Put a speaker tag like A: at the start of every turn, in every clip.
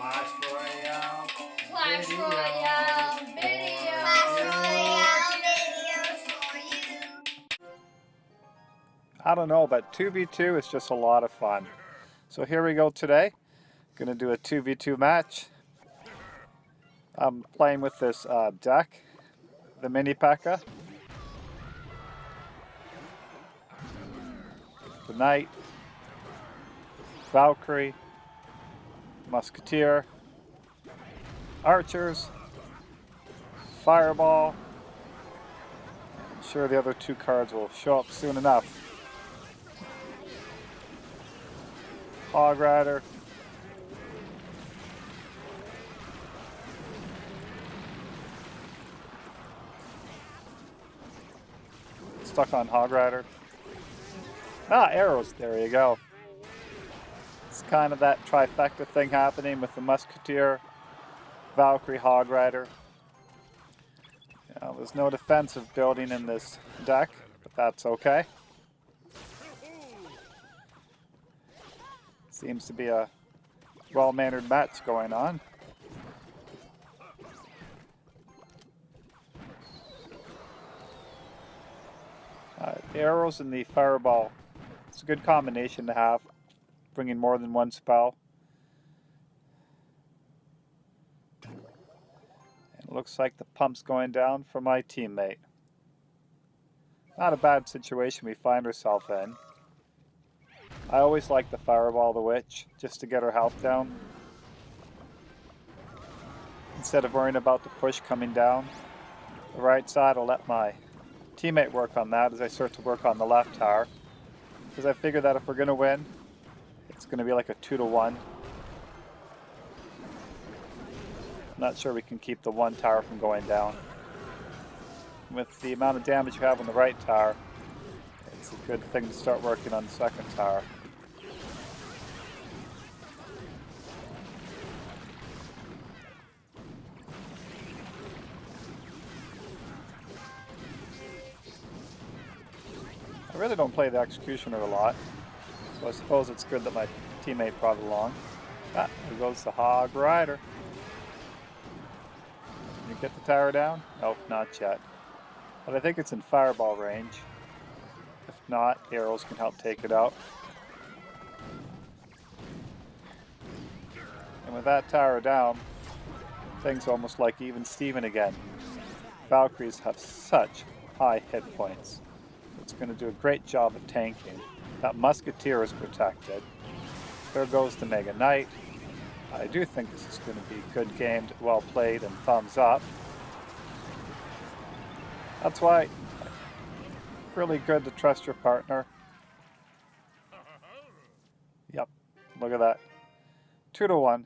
A: Clash Royale video. Clash Royale videos for you.
B: I don't know, but 2v2 is just a lot of fun. So here we go today. Gonna do a 2v2 match. I'm playing with this deck, the Mini P.E.K.K.A. The Knight, Valkyrie, Musketeer, Archers, Fireball. I'm sure the other two cards will show up soon enough. Hog Rider. Stuck on Hog Rider. Ah, arrows. There you go. It's kind of that trifecta thing happening with the Musketeer, Valkyrie, Hog Rider. There's no defensive building in this deck, but that's okay. Seems to be a well-mannered match going on. The arrows and the fireball, it's a good combination to have, bringing more than one spell. And it looks like the pump's going down for my teammate. Not a bad situation we find ourselves in. I always like the fireball the witch, just to get her health down. Instead of worrying about the push coming down the right side, I'll let my teammate work on that as I start to work on the left tower. Because I figure that if we're going to win, it's going to be like a 2-to-1. I'm not sure we can keep the one tower from going down. With the amount of damage you have on the right tower, it's a good thing to start working on the second tower. I really don't play the Executioner a lot, so I suppose it's good that my teammate brought it along. Ah, there goes the Hog Rider. Can you get the tower down? Nope, not yet. But I think it's in fireball range. If not, arrows can help take it out. And with that tower down, things almost like even Steven again. Valkyries have such high hit points. It's going to do a great job of tanking. That Musketeer is protected. There goes the Mega Knight. I do think this is going to be good gamed, well played, and thumbs up. That's why really good to trust your partner. Yep, look at that. 2-to-1.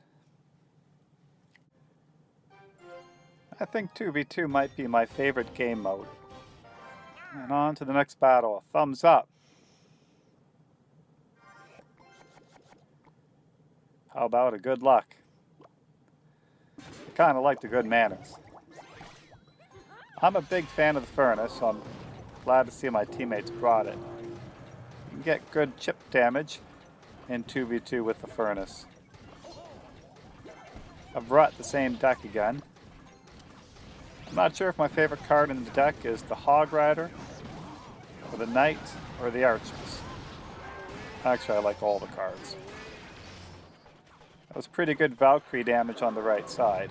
B: I think 2v2 might be my favorite game mode. And on to the next battle. Thumbs up. How about a good luck? I kind of like the good manners. I'm a big fan of the furnace, so I'm glad to see my teammates brought it. You can get good chip damage in 2v2 with the furnace. I've brought the same deck again. I'm not sure if my favorite card in the deck is the Hog Rider, or the Knight, or the Archers. Actually, I like all the cards. That was pretty good Valkyrie damage on the right side.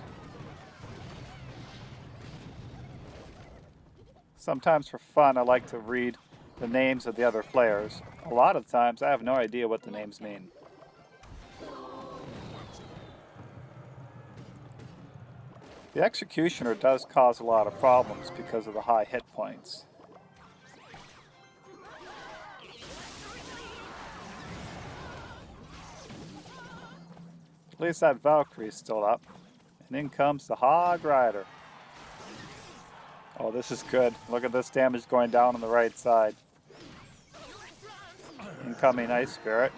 B: Sometimes for fun, I like to read the names of the other players. A lot of times, I have no idea what the names mean. The Executioner does cause a lot of problems because of the high hit points. At least that Valkyrie is still up. And in comes the Hog Rider. Oh, this is good. Look at this damage going down on the right side. Incoming Ice Spirit.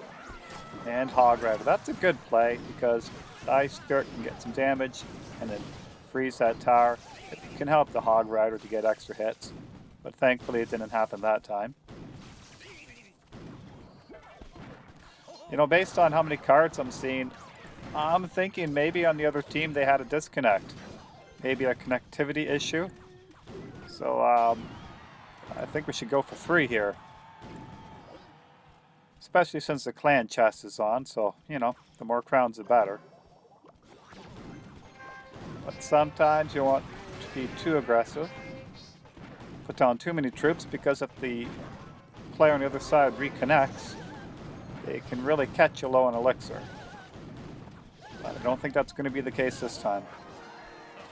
B: And Hog Rider. That's a good play because the Ice Spirit can get some damage and then freeze that tower. It can help the Hog Rider to get extra hits. But thankfully it didn't happen that time. You know, based on how many cards I'm seeing, I'm thinking maybe on the other team they had a disconnect. Maybe a connectivity issue. So I think we should go for 3 here. Especially since the clan chest is on, so, you know, the more crowns the better. But sometimes you want to be too aggressive. Put down too many troops, because if the player on the other side reconnects, they can really catch you low on elixir. But I don't think that's going to be the case this time.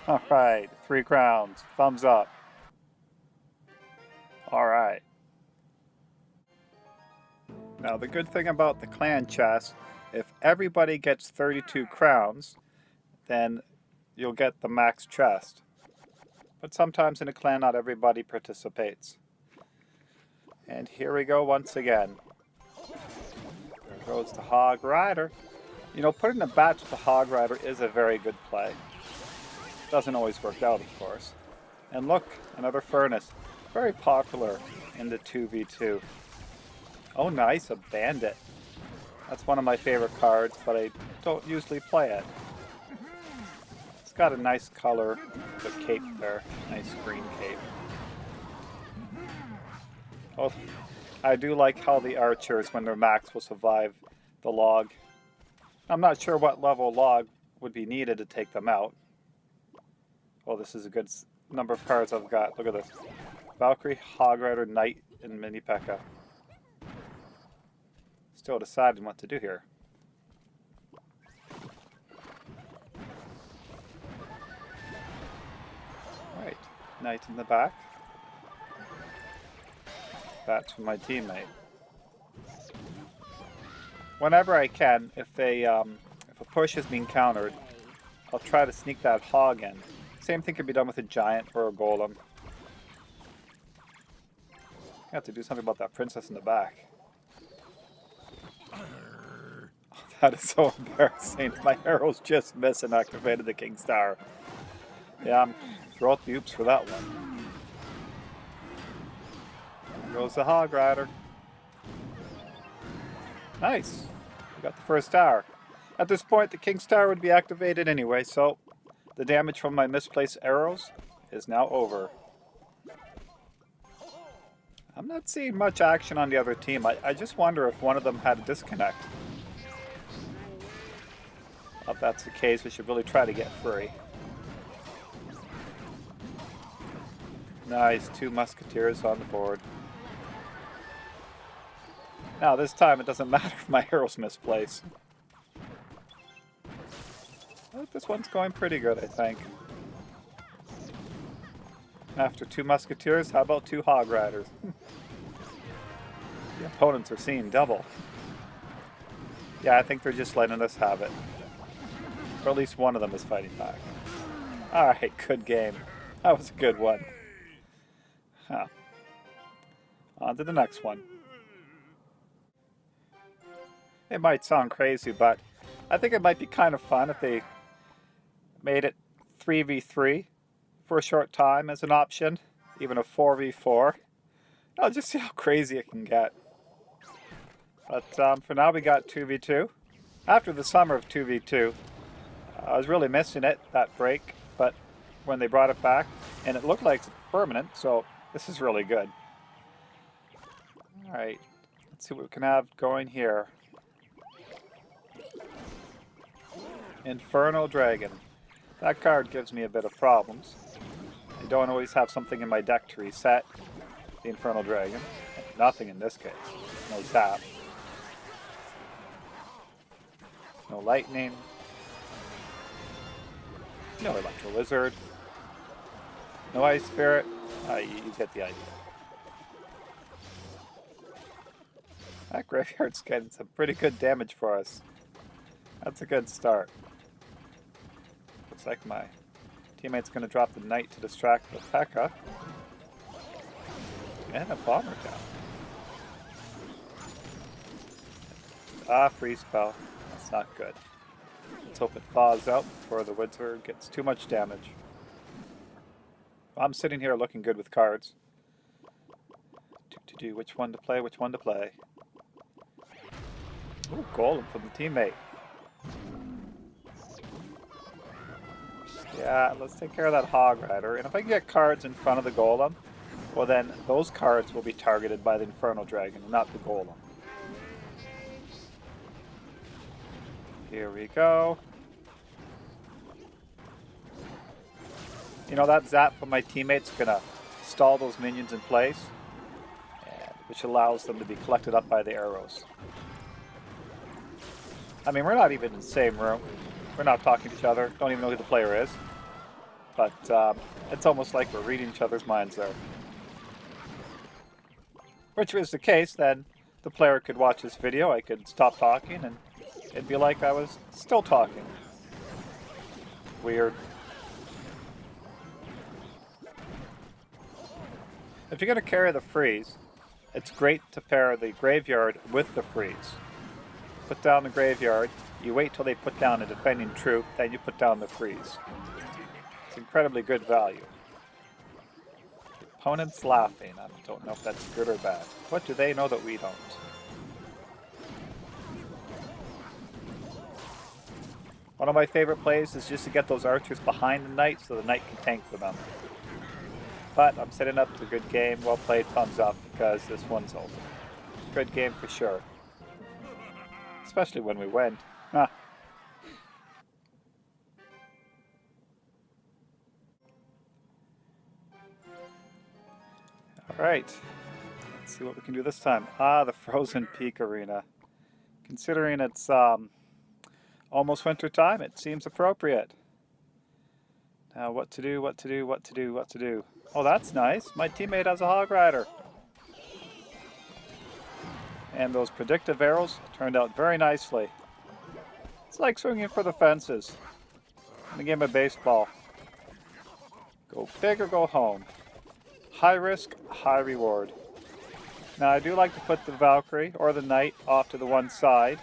B: Alright, 3 crowns. Thumbs up. Alright. Now the good thing about the clan chest, if everybody gets 32 crowns, then you'll get the max chest. But sometimes in a clan not everybody participates. And here we go once again. There goes the Hog Rider. You know, putting the bats with the Hog Rider is a very good play. Doesn't always work out, of course. And look, another furnace. Very popular in the 2v2. Oh nice, a bandit. That's one of my favorite cards, but I don't usually play it. It's got a nice color, the cape there. Nice green cape. Oh, I do like how the archers, when they're max, will survive the log. I'm not sure what level log would be needed to take them out. Oh, this is a good number of cards I've got. Look at this. Valkyrie, Hog Rider, Knight, and Mini P.E.K.K.A. Still deciding what to do here. Right, Knight in the back. That's from my teammate. Whenever I can, if a push is being countered, I'll try to sneak that hog in. Same thing can be done with a giant or a golem. I have to do something about that princess in the back. That is so embarrassing. My arrows just missed and activated the King's Tower. Yeah, throw out the oops for that one. There goes the Hog Rider. Nice. We got the first tower. At this point, the King's Tower would be activated anyway, so the damage from my misplaced arrows is now over. I'm not seeing much action on the other team. I just wonder if one of them had a disconnect. If that's the case, we should really try to get free. Nice, 2 musketeers on the board. Now this time it doesn't matter if my arrows misplace. Oh, this one's going pretty good, I think. After 2 musketeers, how about 2 hog riders? The opponents are seeing double. Yeah, I think they're just letting us have it. Or at least one of them is fighting back. Alright, good game. That was a good one. Huh. On to the next one. It might sound crazy, but I think it might be kind of fun if they made it 3v3 for a short time as an option. Even a 4v4. I'll just see how crazy it can get. But for now we got 2v2. After the summer of 2v2, I was really missing it, that break, but when they brought it back, and it looked like it's permanent, so this is really good. Alright, let's see what we can have going here. Infernal Dragon. That card gives me a bit of problems. I don't always have something in my deck to reset the Infernal Dragon. Nothing in this case. No zap. No lightning. No Electro Lizard. No Ice Spirit. You get the idea. That graveyard's getting some pretty good damage for us. That's a good start. Looks like my teammate's going to drop the Knight to distract the P.E.K.K.A. And a Bomber down. Ah, free spell. That's not good. Let's hope it thaws out before the wizard gets too much damage. I'm sitting here looking good with cards. Which one to play, which one to play. Ooh, golem from the teammate. Yeah, let's take care of that Hog Rider. And if I can get cards in front of the Golem, well then those cards will be targeted by the Infernal Dragon, not the Golem. Here we go. You know, that zap from my teammate's gonna stall those minions in place, which allows them to be collected up by the arrows. I mean, we're not even in the same room. We're not talking to each other. Don't even know who the player is. But it's almost like we're reading each other's minds there. Which was the case, then the player could watch this video, I could stop talking, and it'd be like I was still talking. Weird. If you're going to carry the freeze, it's great to pair the graveyard with the freeze. Put down the graveyard, you wait till they put down a defending troop, then you put down the freeze. It's incredibly good value. Opponent's laughing. I don't know if that's good or bad. What do they know that we don't? One of my favorite plays is just to get those archers behind the knight so the knight can tank for them. But I'm setting up a good game. Well played, thumbs up, because this one's over. Good game for sure. Especially when we win. Ah. Alright. Let's see what we can do this time. Ah, the Frozen Peak Arena. Considering it's almost winter time, it seems appropriate. Now what to do, what to do, what to do, what to do. Oh, that's nice. My teammate has a Hog Rider. And those predictive arrows turned out very nicely. It's like swinging for the fences in the game of baseball. Go big or go home. High risk, high reward. Now I do like to put the Valkyrie or the Knight off to the one side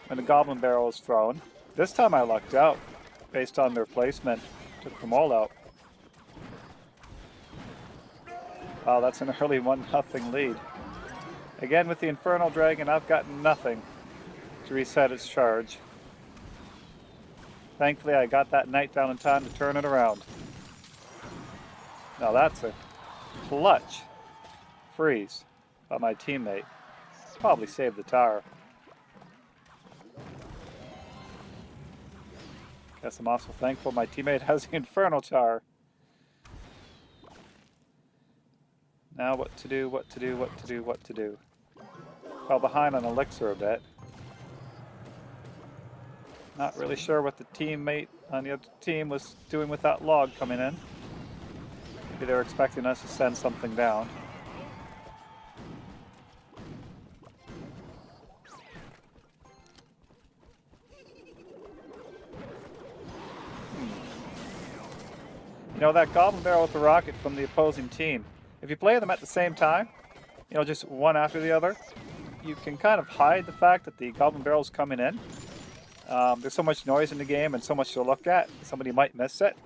B: when the Goblin Barrel is thrown. This time I lucked out based on their placement. Took them all out. Wow, that's an early 1-0 lead. Again with the Infernal Dragon, I've got nothing to reset its charge. Thankfully I got that Knight down in time to turn it around. Now that's a clutch freeze by my teammate. Probably saved the tower. Guess I'm also thankful my teammate has the Infernal Tower. Now what to do, what to do, what to do, what to do. Fell behind on Elixir a bit. Not really sure what the teammate on the other team was doing with that log coming in. Maybe they were expecting us to send something down. You know, that Goblin Barrel with the rocket from the opposing team, if you play them at the same time, you know, just one after the other, you can kind of hide the fact that the Goblin Barrel is coming in. There's so much noise in the game and so much to look at, somebody might miss it.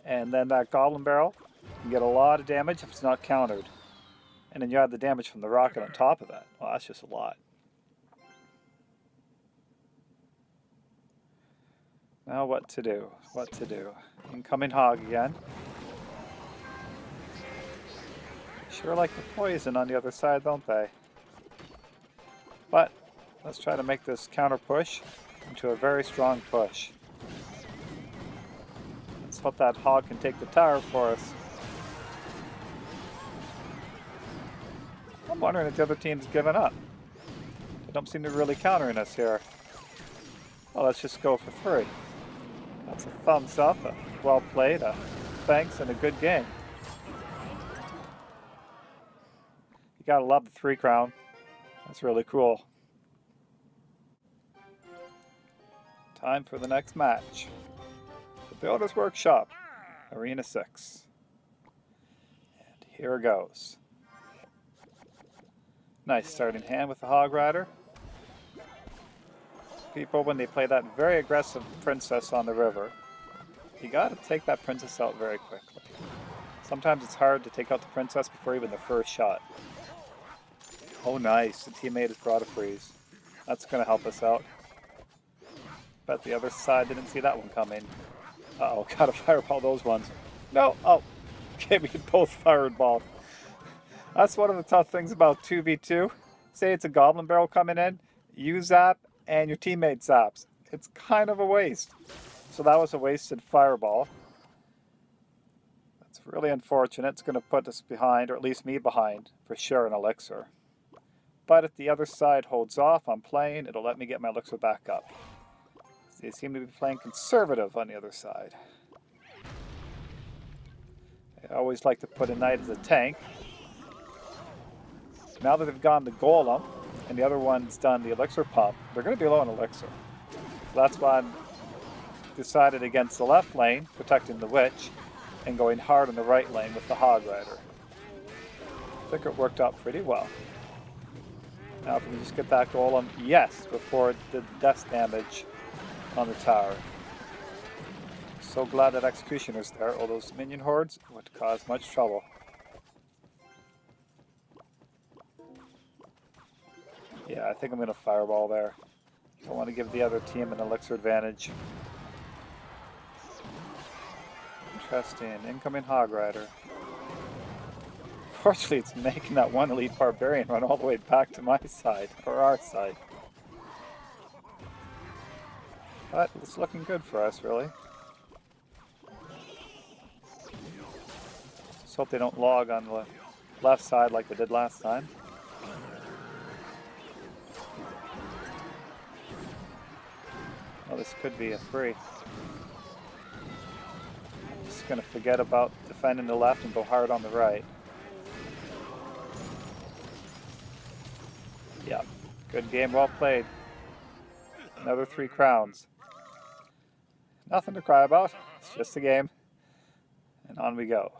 B: And then that Goblin Barrel can get a lot of damage if it's not countered. And then you add the damage from the rocket on top of that. Well, that's just a lot. Now what to do? What to do? Incoming Hog again. Sure like the poison on the other side, don't they? But let's try to make this counter push into a very strong push. Let's hope that Hog can take the tower for us. I'm wondering if the other team's given up. They don't seem to be really countering us here. Well, let's just go for 3. That's a thumbs up, a well played, a thanks, and a good game. You gotta love the 3 crown. That's really cool. Time for the next match. The Builder's Workshop, Arena 6. And here it goes. Nice starting hand with the Hog Rider. People, when they play that very aggressive princess on the river, you gotta take that princess out very quickly. Sometimes it's hard to take out the princess before even the first shot. Oh nice, the teammate has brought a freeze. That's gonna help us out. Bet the other side didn't see that one coming. Uh-oh, gotta fireball those ones. No! Oh! Okay, we can both fireball. That's one of the tough things about 2v2. Say it's a goblin barrel coming in, you zap, and your teammate zaps. It's kind of a waste. So that was a wasted fireball. That's really unfortunate. It's going to put us behind, or at least me behind, for sure, an elixir. But if the other side holds off, I'm playing, it'll let me get my elixir back up. They seem to be playing conservative on the other side. I always like to put a knight as a tank. Now that they've gone the golem, and the other one's done the elixir pump, they're going to be low on elixir. So that's why I'm decided against the left lane, protecting the witch, and going hard on the right lane with the Hog Rider. I think it worked out pretty well. Now if we just get that golem, yes, before it did death damage on the tower. So glad that Executioner's there, or those minion hordes would cause much trouble. Yeah, I think I'm going to fireball there. I want to give the other team an elixir advantage. Interesting. Incoming Hog Rider. Fortunately, it's making that one elite barbarian run all the way back to my side, or our side. But it's looking good for us, really. Just hope they don't log on the left side like they did last time. Oh, this could be a free. Just gonna forget about defending the left and go hard on the right. Yeah, good game, well played. Another 3 crowns. Nothing to cry about, it's just a game. And on we go.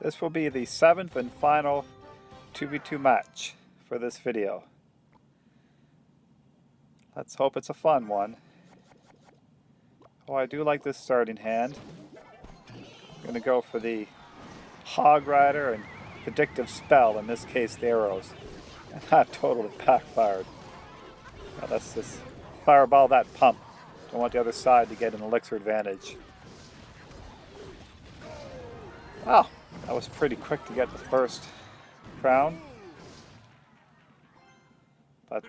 B: This will be the 7th and final 2v2 match for this video. Let's hope it's a fun one. Oh, I do like this starting hand. I'm going to go for the Hog Rider and Predictive Spell, in this case the arrows. And that totally backfired. Now let's just fireball that pump. Don't want the other side to get an elixir advantage. Wow, that was pretty quick to get the first crown. But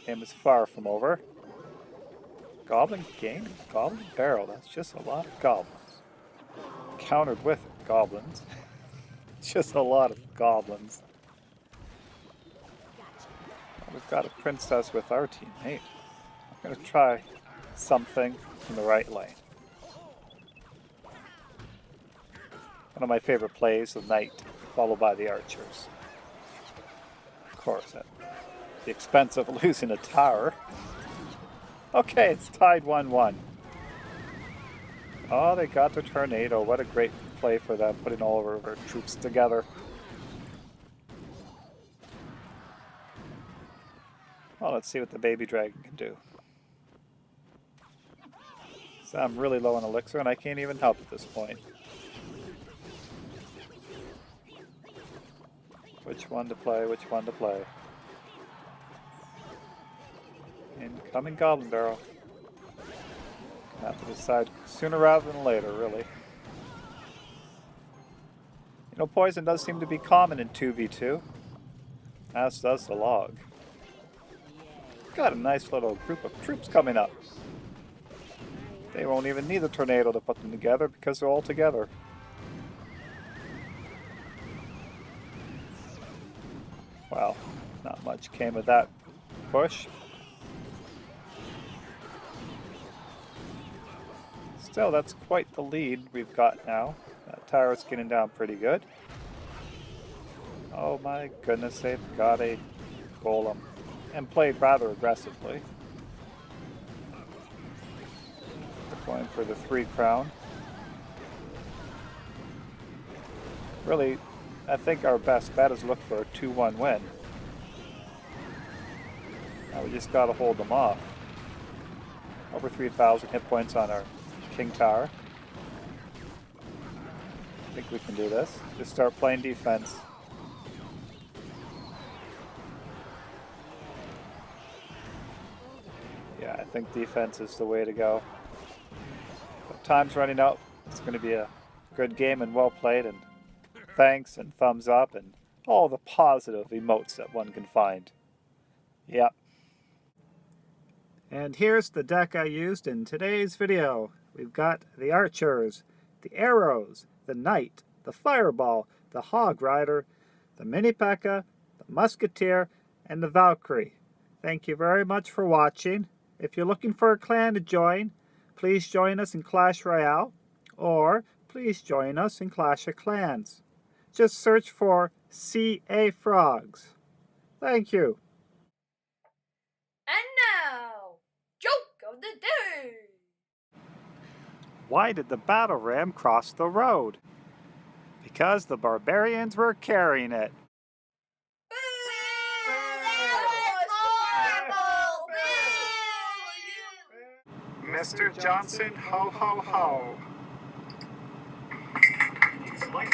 B: game is far from over. Goblin game, goblin barrel, that's just a lot of goblins. Countered with goblins. Just a lot of goblins. We've got a princess with our teammate. I'm going to try something in the right lane. One of my favorite plays, the knight, followed by the archers. Of course, at the expense of losing a tower. Okay, it's tied 1-1. Oh, they got the tornado. What a great play for them, putting all of our troops together. Well, let's see what the baby dragon can do. So I'm really low on elixir, and I can't even help at this point. Which one to play, which one to play. Incoming Goblin Barrel. Gonna have to decide sooner rather than later, really. You know, poison does seem to be common in 2v2, as does the log. Got a nice little group of troops coming up. They won't even need a tornado to put them together because they're all together. Well, not much came of that push. Still, that's quite the lead we've got now. That tower's getting down pretty good. Oh my goodness, they've got a golem. And played rather aggressively. They're going for the 3 crown. Really, I think our best bet is look for a 2-1 win. Now we just got to hold them off. Over 3,000 hit points on our King Tower. I think we can do this. Just start playing defense. Yeah, I think defense is the way to go. But time's running out. It's going to be a good game and well played, and thanks and thumbs up and all the positive emotes that one can find. Yep. And here's the deck I used in today's video. We've got the archers, the arrows, the knight, the fireball, the hog rider, the mini P.E.K.K.A., the musketeer, and the Valkyrie. Thank you very much for watching. If you're looking for a clan to join, please join us in Clash Royale, or please join us in Clash of Clans. Just search for CA Frogs. Thank you.
A: And now, joke of the day.
B: Why did the battle ram cross the road? Because the barbarians were carrying it. Mr. Johnson, ho ho ho. It's like